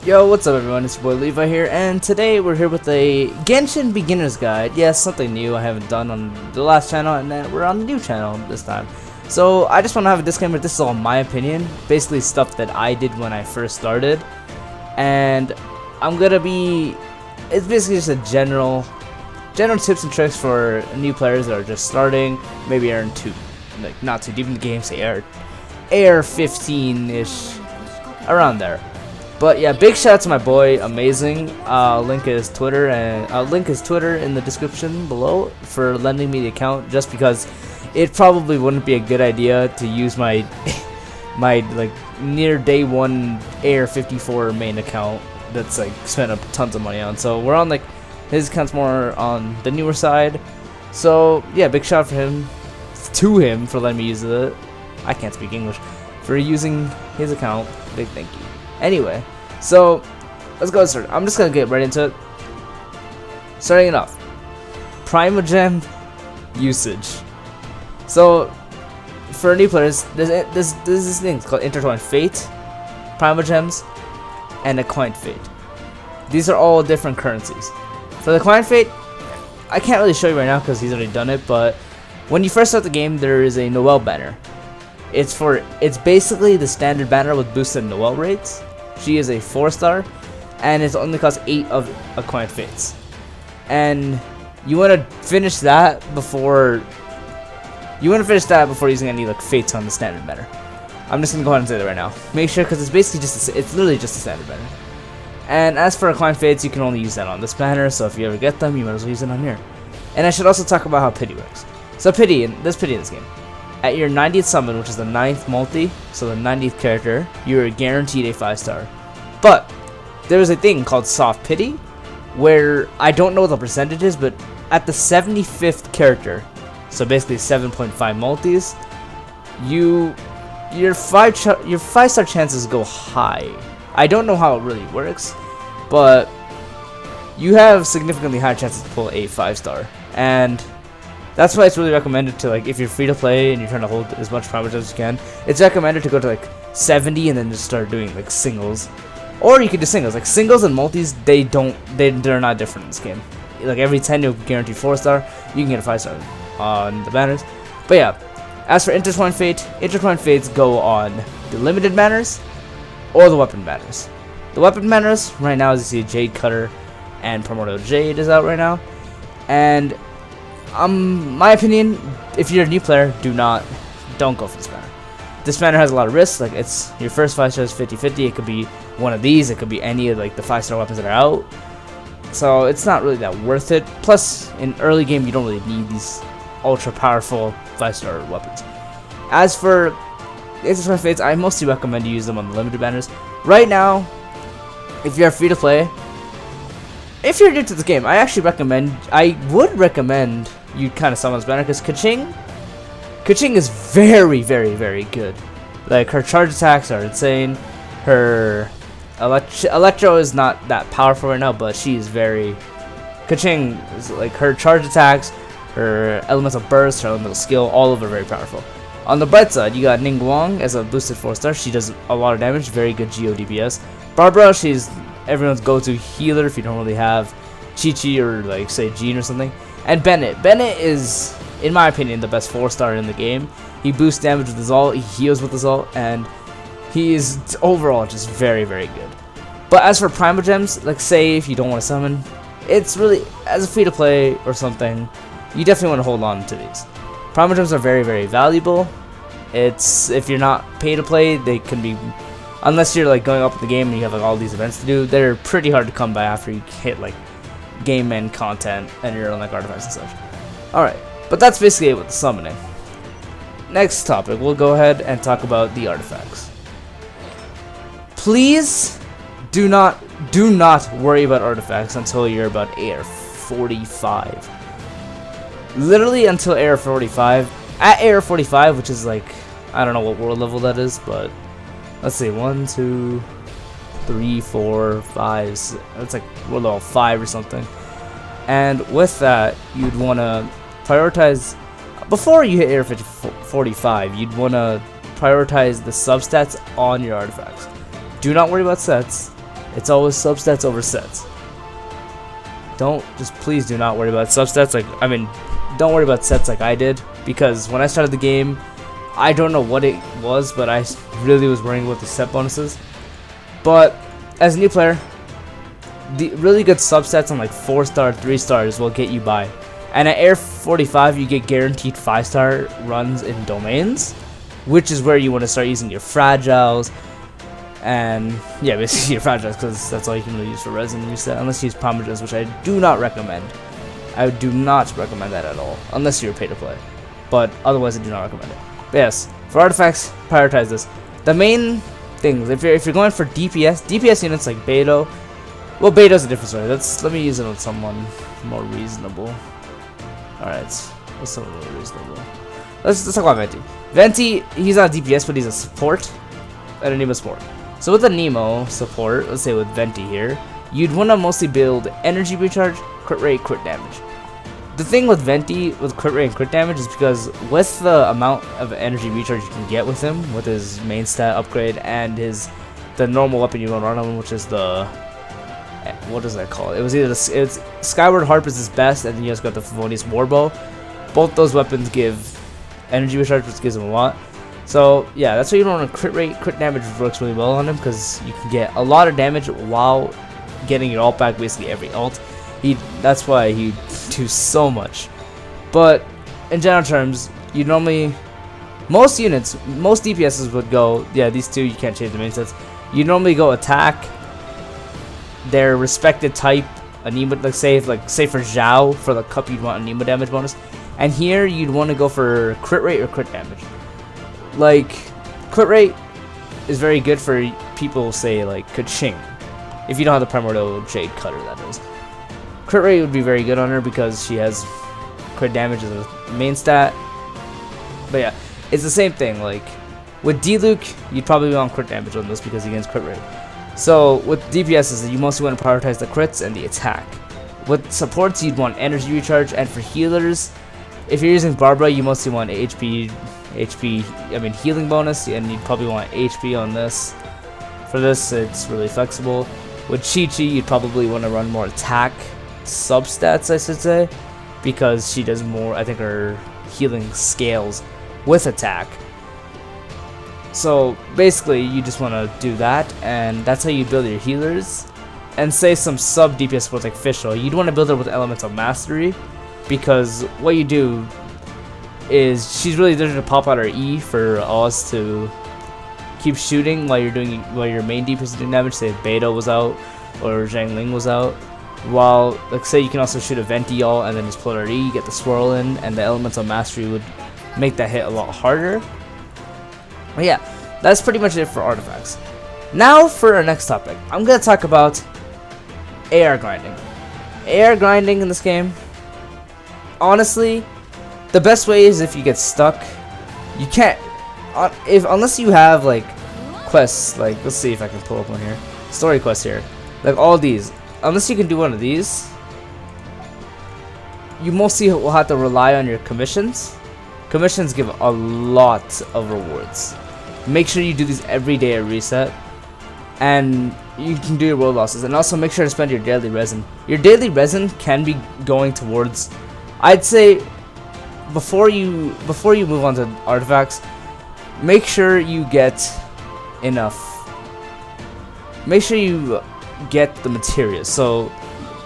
Yo, what's up everyone, it's your boy Levi here, and today we're here with a Genshin beginner's guide. Yes, something new I haven't done on the last channel, and then we're on the new channel this time. So I just want to have a disclaimer, this is all my opinion, basically stuff that I did when I first started. And it's basically just a general tips and tricks for new players that are just starting, maybe are not too deep in the game, say AR 15-ish, around there. But yeah, big shout out to my boy, amazing. Link his Twitter in the description below for lending me the account. Just because it probably wouldn't be a good idea to use my like near day one AR-54 main account that's like spent up tons of money on. So we're on like his account's more on the newer side. So yeah, big shout out to him for letting me use it. I can't speak English, for using his account. Big thank you. Anyway, so let's go start. I'm just gonna get right into it. Starting it off, Primogem usage. So for new players, there's this thing called Intertwined Fate, Primogems, and Acquaint Fate. These are all different currencies. For the Acquaint Fate, I can't really show you right now because he's already done it. But when you first start the game, there is a Noelle banner. It's basically the standard banner with boosted Noelle rates. She is a 4-star, and it only costs 8 of Acquaint Fates. And you want to finish that before using any like fates on the standard banner. I'm just gonna go ahead and say that right now. Make sure, because it's basically it's literally just a standard banner. And as for Acquaint Fates, you can only use that on this banner. So if you ever get them, you might as well use it on here. And I should also talk about how pity works. So there's pity in this game. At your 90th summon, which is the 9th multi, so the 90th character, you're guaranteed a 5-star. But there's a thing called soft pity, where I don't know what the percentage is, but at the 75th character, so basically 7.5 multis, your 5-star chances go high. I don't know how it really works, but you have significantly higher chances to pull a 5-star, and that's why it's really recommended to, like, if you're free to play and you're trying to hold as much Primogems as you can, it's recommended to go to like 70 and then just start doing like singles. Or you could do singles. Like singles and multis, they're not different in this game. Like every 10 you'll guarantee 4-star, you can get a 5-star on the banners. But yeah, as for Intertwined Fates go on the limited banners or the weapon banners. The weapon banners right now, as you see, Jade Cutter and Primordial Jade is out right now. And my opinion, if you're a new player, don't go for this banner. This banner has a lot of risks. Like, it's your first 5-star is 50-50. It could be one of these. It could be any of like the 5-star weapons that are out. So it's not really that worth it. Plus, in early game, you don't really need these ultra powerful 5-star weapons. As for Intertwined Fates, I mostly recommend you use them on the limited banners. Right now, if you're free to play, if you're new to the game, I would recommend you kind of summon this banner, because Keqing is very, very, very good. Like, her charge attacks are insane. Her Electro is not that powerful right now, but she is Keqing is like, her charge attacks, her elemental burst, her elemental skill, all of them are very powerful. On the bright side, you got Ningguang as a boosted 4-star. She does a lot of damage, very good GO DPS. Barbara, she's everyone's go-to healer if you don't really have Chi-Chi or like say Jean or something. And Bennett is, in my opinion, the best 4-star in the game. He boosts damage with his ult, he heals with his ult, and he is overall just very, very good. But as for Primogems, like say if you don't want to summon, it's really, as a free to play or something, you definitely want to hold on to these. Primogems are very, very valuable. If you're not pay to play, they can be, unless you're like going up in the game and you have like all these events to do, they're pretty hard to come by after you hit like game end content and you're on like artifacts and such. Alright, but that's basically it with the summoning. Next topic, we'll go ahead and talk about the artifacts. Please do not worry about artifacts until you're about AR 45. Literally until AR 45. At AR 45, which is like, I don't know what world level that is, but let's see, 1, 2, 3, 4, 5. It's like world level 5 or something. And with that, you'd want to prioritize, before you hit AR 45, you'd want to prioritize the substats on your artifacts. Do not worry about sets. It's always substats over sets. Please do not worry about substats. Like, I mean, don't worry about sets like I did, because when I started the game, I don't know what it was, but I really was worrying about the set bonuses. But as a new player, the really good subsets on like 4-star, 3 stars will get you by. And at Air 45, you get guaranteed 5-star runs in domains, which is where you want to start using your fragiles. And yeah, basically your fragiles, because that's all you can really use for resin reset, unless you use Primogens, which I do not recommend. I do not recommend that at all, unless you're pay to play. But otherwise, I do not recommend it. But yes, for artifacts, prioritize this. The main things, if you're going for DPS units like Beto, well, Beto's a different story. Let me use it on someone more reasonable. All right, what's someone more reasonable? Let's talk about Venti. Venti, he's not a DPS, but he's a support, and a Nemo support. So with the Nemo support, let's say with Venti here, you'd want to mostly build energy recharge, crit rate, crit damage. The thing with Venti, with crit rate and crit damage, is because with the amount of energy recharge you can get with him, with his main stat upgrade and the normal weapon you run on him, which is the, what does that call it? It was either it's Skyward Harp is his best, and then you just got the Favonius Warbow. Both those weapons give energy recharge, which gives him a lot. So yeah, that's why you want a crit rate. Crit damage works really well on him, because you can get a lot of damage while getting your ult back basically every ult. That's why he do so much. But in general terms, you normally, most DPSs would go, yeah, these two you can't change the main sets. You normally go attack their respected type, Anemo, like say for Zhao, for the cup you'd want a Anemo damage bonus, and here you'd want to go for crit rate or crit damage. Like, crit rate is very good for people, say, like Kaching. If you don't have the Primordial Jade Cutter, that is. Crit rate would be very good on her because she has crit damage as a main stat. But yeah, it's the same thing. Like, with D-Luke, you'd probably want crit damage on this because he gains crit rate. So, with DPSs, you mostly want to prioritize the crits and the attack. With supports, you'd want energy recharge, and for healers, if you're using Barbara, you mostly want healing bonus, and you'd probably want HP on this. For this, it's really flexible. With Chi-Chi, you'd probably want to run more attack substats, I should say, because she does more, I think her healing scales with attack. So basically, you just want to do that, and that's how you build your healers. And say some sub DPS supports like Fischl, you'd want to build her with Elemental Mastery, because what you do is she's really there to pop out her E for Oz to keep shooting while your main DPS is doing damage. Say if Beto was out or Zhang Ling was out. While, like, say you can also shoot a Venti ult and then just pull her E, get the swirl in, and the Elemental Mastery would make that hit a lot harder. But yeah, that's pretty much it for artifacts. Now for our next topic, I'm gonna talk about AR grinding. AR grinding in this game, honestly, the best way is if you get stuck. You can't, unless you have like quests, like, let's see if I can pull up one here, story quests here, like all these. Unless you can do one of these, you mostly will have to rely on your commissions. Commissions give a lot of rewards. Make sure you do these every day at reset, and you can do your world losses. And also make sure to spend your daily resin. Your daily resin can be going towards, I'd say, before you move on to artifacts, make sure you get enough. Make sure you get the materials. So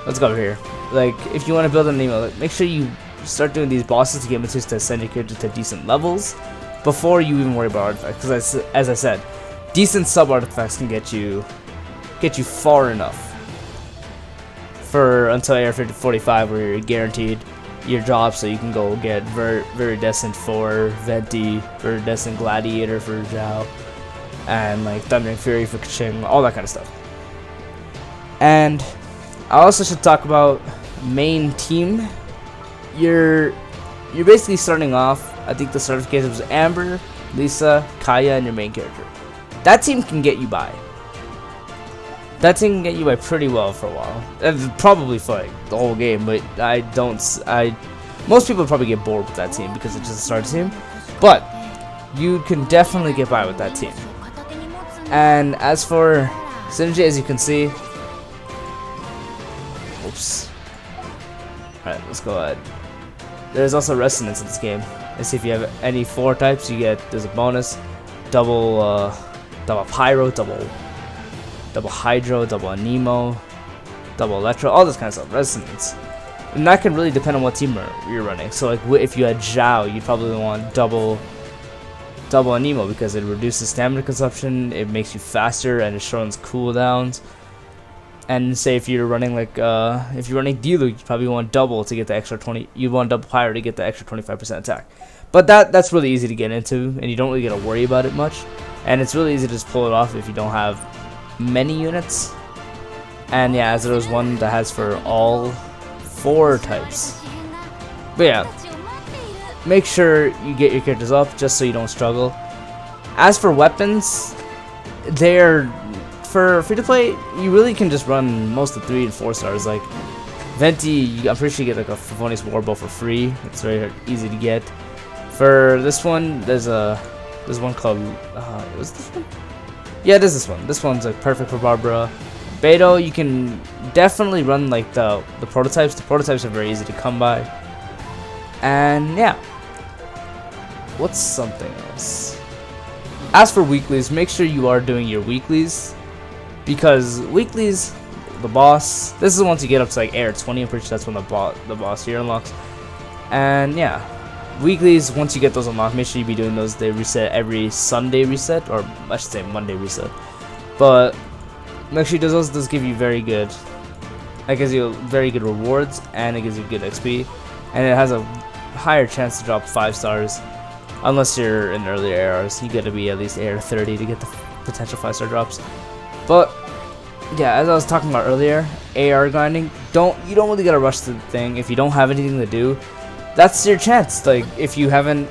let's go over here. Like, if you want to build an email, make sure you start doing these bosses to get materials to ascend your character to decent levels before you even worry about artifacts. Because as I said, decent sub artifacts can get you far enough for until AR 45, where you're guaranteed your job, so you can go get Viridescent for Venti, Viridescent Gladiator for Zhao, and like Thundering Fury for Kaching, all that kind of stuff. And I also should talk about main team. You're basically starting off, I think the certification was Amber, Lisa, Kaya, and your main character. That team can get you by. That team can get you by pretty well for a while. And probably for like the whole game, but most people would probably get bored with that team because it's just a starter team. But you can definitely get by with that team. And as for Synergy, as you can see. Oops. Alright, let's go ahead. There's also resonance in this game. Let's see if you have any 4 types, there's a bonus. Double pyro, double hydro, double anemo, double electro, all this kind of stuff. Resonance. And that can really depend on what team you're running. So like if you had Zhao, you probably want double anemo because it reduces stamina consumption, it makes you faster, and it shortens cooldowns. And say if you're running like if you're running Diluc, you probably want double to get the extra 20. You want double pyro to get the extra 25% attack. But that's really easy to get into, and you don't really gotta worry about it much. And it's really easy to just pull it off if you don't have many units. And yeah, as there's one that has for all 4 types. But yeah, make sure you get your characters up just so you don't struggle. As for weapons, they're for free to play. You really can just run most of 3 and 4 stars. Like Venti, I'm pretty sure you get like a Favonius Warbow for free. It's very easy to get. For this one, there's one called was this one? Yeah, it is this one. This one's like perfect for Barbara. Beto, you can definitely run like the prototypes. The prototypes are very easy to come by. And yeah, what's something else? As for weeklies, make sure you are doing your weeklies, because weeklies, the boss, this is once you get up to like AR 20. I'm pretty sure that's when the boss here unlocks. And yeah, weeklies, once you get those unlocked, make sure you be doing those. They reset every Sunday reset, or I should say Monday reset. But make sure you do those. Those give you very good. That gives you very good rewards, and it gives you good XP, and it has a higher chance to drop 5 stars, unless you're in earlier ARs. You got to be at least AR 30 to get the potential 5-star drops. But yeah, as I was talking about earlier, AR grinding. You don't really gotta rush the thing if you don't have anything to do. That's your chance. Like if you haven't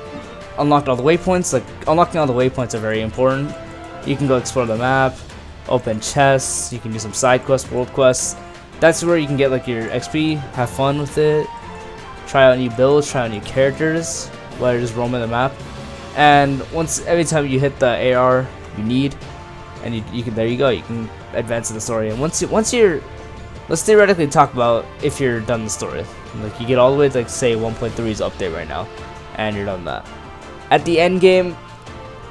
unlocked all the waypoints, like unlocking all the waypoints are very important. You can go explore the map, open chests, you can do some side quests, world quests. That's where you can get like your XP, have fun with it, try out new builds, try out new characters, while you're just roaming the map. And every time you hit the AR you need, and you can, there you go, you can advance in the story. And once you're, let's theoretically talk about if you're done the story. Like you get all the way to like say 1.3's update right now, and you're done that. At the end game,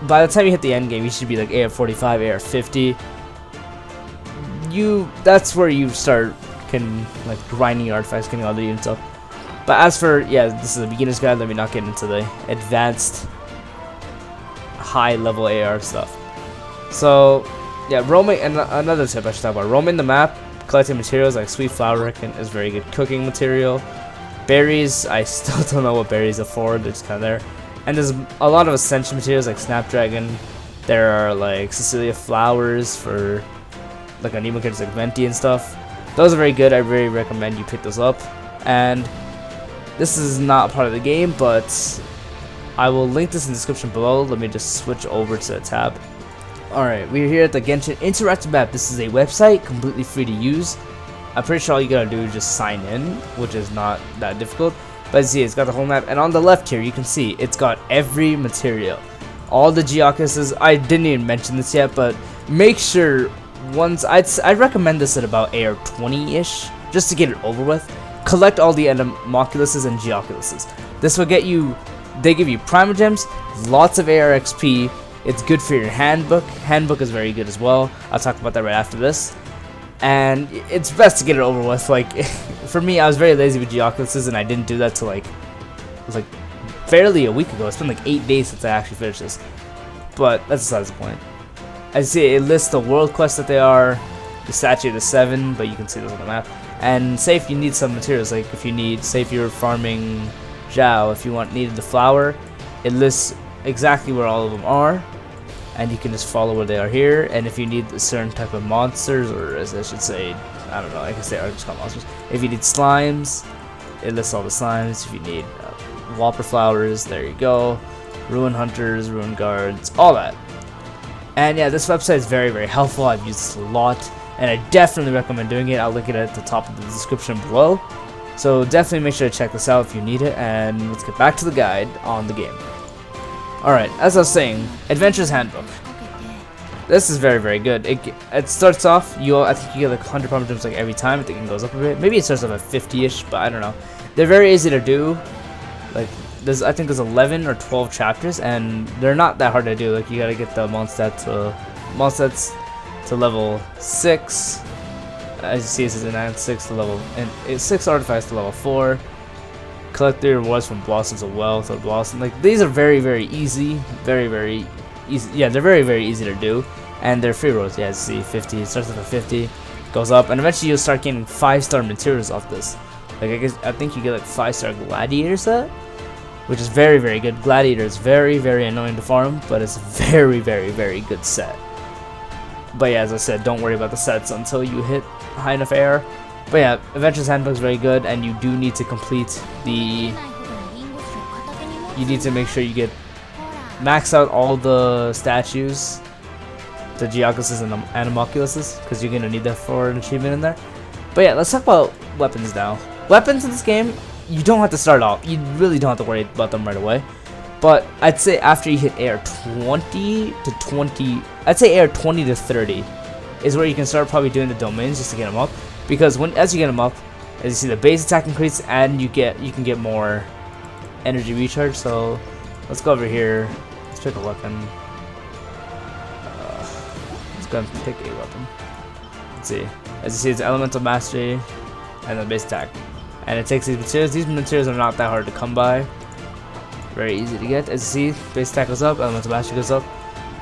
by the time you hit the end game, you should be like AR 45, AR 50. That's where you start like grinding your artifacts, getting all the units up. But as for, yeah, this is a beginner's guide. Let me not get into the advanced high level AR stuff. So yeah, roaming, and another tip I should talk about, roaming the map, collecting materials like sweet flower is very good cooking material. Berries, I still don't know what berries are for, they're just kind of there. And there's a lot of essential materials like Snapdragon. There are like Cecilia flowers for like anemo characters like Venti and stuff. Those are very good. I really recommend you pick those up. And this is not part of the game, but I will link this in the description below. Let me just switch over to the tab. Alright, we're here at the Genshin Interactive Map. This is a website, completely free to use. I'm pretty sure all you gotta do is just sign in, which is not that difficult. But see, it's got the whole map, and on the left here, you can see it's got every material. All the Geocuses. I didn't even mention this yet, but make sure I'd recommend this at about AR 20-ish, just to get it over with. Collect all the Entomoculuses and Geoculuses. This will get you, they give you Primer Gems, lots of AR XP. It's good for your handbook. Handbook is very good as well. I'll talk about that right after this. And it's best to get it over with. Like, for me, I was very lazy with Geoculuses, and I didn't do that till it was like barely a week ago. It's been like 8 days since I actually finished this. But that's besides the point. As you see, it lists the world quests that they are, the statue of the 7, but you can see those on the map. And say if you need some materials, like if you need, say if you're farming Zhao, if you needed the flower, it lists exactly where all of them are, and you can just follow where they are here. And if you need a certain type of monsters, or as I should say, I don't know, I guess they are just called monsters. If you need slimes, it lists all the slimes. If you need Whopper flowers, there you go. Ruin hunters, ruin guards, all that. And yeah, this website is very, very helpful. I've used this a lot, and I definitely recommend doing it. I'll link it at the top of the description below. So definitely make sure to check this out if you need it, and let's get back to the guide on the game. Alright, as I was saying, Adventurer's Handbook. This is very, very good. It starts off, I think you get like 100 power jumps like every time. I think it goes up a bit. Maybe it starts off at 50-ish, but I don't know. They're very easy to do. Like, I think there's 11 or 12 chapters, and they're not that hard to do. Like, you gotta get the Monstets to level 6. As you see, this is an 6 to level, and it's 6 artifacts to level 4. Collect the rewards from blossoms of wealth or blossom. Like, these are very, very easy. Very, very easy. Yeah, they're very, very easy to do, and they're free rolls. Yeah, as you see, 50. It starts off at 50, goes up, and eventually you'll start getting 5-star materials off this. Like, I think you get like 5-star gladiator set, which is very, very good. Gladiator is very, very annoying to farm, but it's a very, very, very good set. But yeah, as I said, don't worry about the sets until you hit high enough AR. But yeah, Adventurer's Handbook is very good, and you do need to complete the... You need to make sure you max out all the statues, the Geocuses and the Animoculuses, because you're going to need that for an achievement in there. But yeah, let's talk about weapons now. Weapons in this game, you don't have to start off. You really don't have to worry about them right away. But I'd say after you hit AR 20 to 20, I'd say AR 20 to 30 is where you can start probably doing the domains just to get them up. Because as you get them up, as you see, the base attack increases, and you can get more energy recharge. So let's go over here. Let's pick a weapon. Let's go and pick a weapon. Let's see. As you see, it's elemental mastery and then base attack. And it takes these materials. These materials are not that hard to come by. Very easy to get. As you see, base attack goes up, elemental mastery goes up.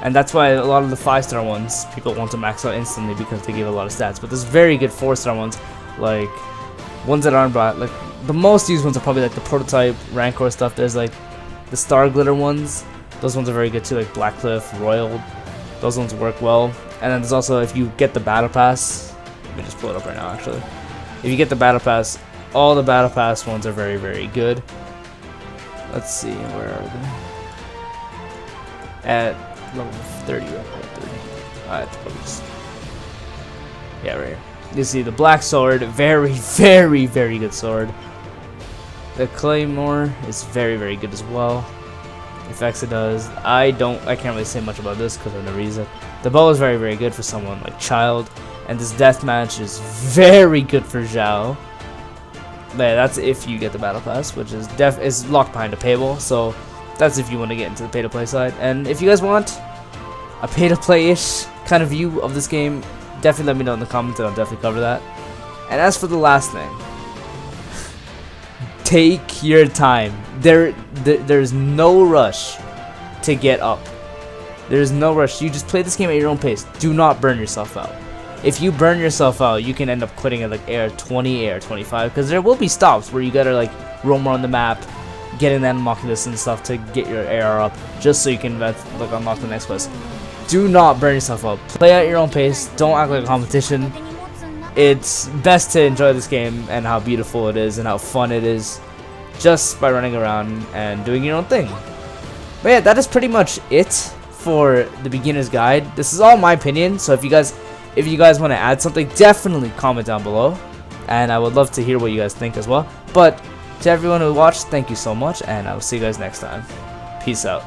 And that's why a lot of the 5-star ones, people want to max out instantly because they give a lot of stats. But there's very good 4-star ones, like ones that aren't bad. Like the most used ones are probably like the prototype, Rancor stuff. There's like the Star Glitter ones. Those ones are very good too, like Blackcliff, Royal. Those ones work well. And then there's also, if you get the Battle Pass, let me just pull it up right now actually. If you get the Battle Pass, all the Battle Pass ones are very, very good. Let's see, where are they? At level 30, right? 30. Alright, yeah, right here. You see the Black Sword, very, very, very good sword. The Claymore is very, very good as well. Effects it does. I can't really say much about this because I've never used it. The bow is very, very good for someone like Child, and this deathmatch is very good for Zhao. But yeah, that's if you get the Battle Pass, which is locked behind a paywall. So that's if you want to get into the pay-to-play side. And if you guys want a pay-to-play-ish kind of view of this game, definitely let me know in the comments, and I'll definitely cover that. And as for the last thing, take your time. There's no rush to get up. There's no rush. You just play this game at your own pace. Do not burn yourself out. If you burn yourself out, you can end up quitting at like AR 20, AR 25, because there will be stops where you gotta like roam around the map, getting that Animoculus and stuff to get your AR up, just so you can unlock the next quest. Do not burn yourself out. Play at your own pace. Don't act like a competition. It's best to enjoy this game and how beautiful it is and how fun it is, just by running around and doing your own thing. But yeah, that is pretty much it for the beginner's guide. This is all my opinion, so if you guys want to add something, definitely comment down below, and I would love to hear what you guys think as well. But to everyone who watched, thank you so much, and I will see you guys next time. Peace out.